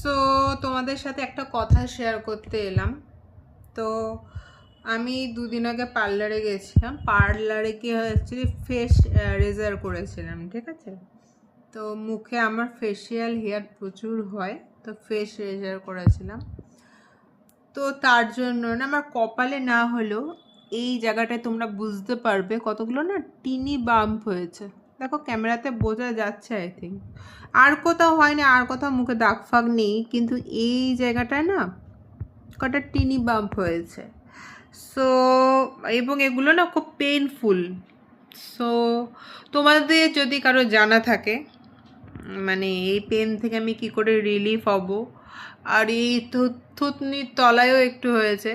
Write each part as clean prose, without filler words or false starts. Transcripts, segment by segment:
So তোমাদের সাথে একটা কথা শেয়ার করতে এলাম। তো আমি দুদিন আগে পার্লারে গেছিলাম। পার্লারে কি অ্যাকচুয়ালি ফেস রেজার করেছিলাম, ঠিক আছে। তো মুখে আমার ফেসিয়াল হেয়ার প্রচুর হয়, তো ফেস রেজার করেছিলাম। তো তার জন্য না আমার কপালে না হলেও এই জায়গাটায় তোমরা বুঝতে পারবে কতগুলো না টিনি বাম্প হয়েছে। দেখো ক্যামেরাতে বোঝা যাচ্ছে আই থিঙ্ক। আর কোথাও হয়নি, আর কোথাও মুখে দাগ ফাগ নেই, কিন্তু এই জায়গাটায় না কটা টিনি বাম্প হয়েছে। সো এবং এগুলো না খুব পেইনফুল। সো তোমাদের যদি কারো জানা থাকে মানে এই পেন থেকে আমি কি করে রিলিফ হব। আর এই থুতনির তলায়ও একটু হয়েছে।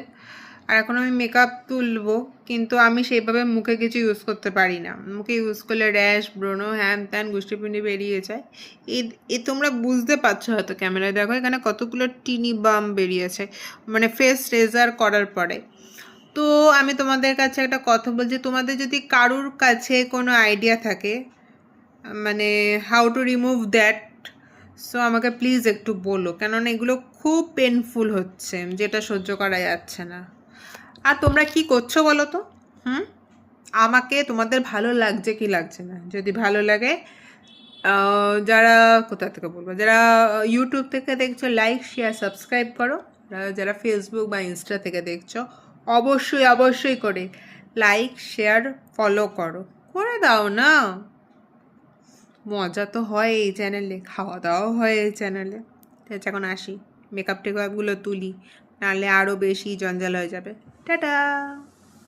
আর এখন আমি মেকআপ তুলবো, কিন্তু আমি সেইভাবে মুখে কিছু ইউজ করতে পারি না। মুখে ইউজ করলে র্যাশ, ব্রণ, হ্যান ত্যান গুষ্টিপুষ্টি বেরিয়ে যায়। এ তোমরা বুঝতে পারছো হয়তো ক্যামেরায়। দেখো এখানে কতগুলো টিনি বাম বেরিয়েছে মানে ফেস রেজার করার পরে। তো আমি তোমাদের কাছে একটা কথা বলছি, তোমাদের যদি কারুর কাছে কোনো আইডিয়া থাকে মানে how to remove that, so আমাকে প্লিজ একটু বলো, কেননা এগুলো খুব পেনফুল হচ্ছে, যেটা সহ্য করা যাচ্ছে না। আর তোমরা কি করছো বলো তো? আমাকে তোমাদের ভালো লাগছে কি লাগছে না? যদি ভালো লাগে যারা কোথা থেকে বলবো, যারা ইউটিউব থেকে দেখছো লাইক শেয়ার সাবস্ক্রাইব করো। যারা ফেসবুক বা ইনস্টা থেকে দেখছো অবশ্যই অবশ্যই করে লাইক শেয়ার ফলো করো, করে দাও না। মজা তো হয় এই চ্যানেলে, খাওয়া দাওয়াও হয় এই চ্যানেলে। ঠিক আছে, এখন আসি, মেকআপ টেকআপগুলো তুলি, নাহলে আরও বেশি জঞ্জাল হয়ে যাবে। টাটা।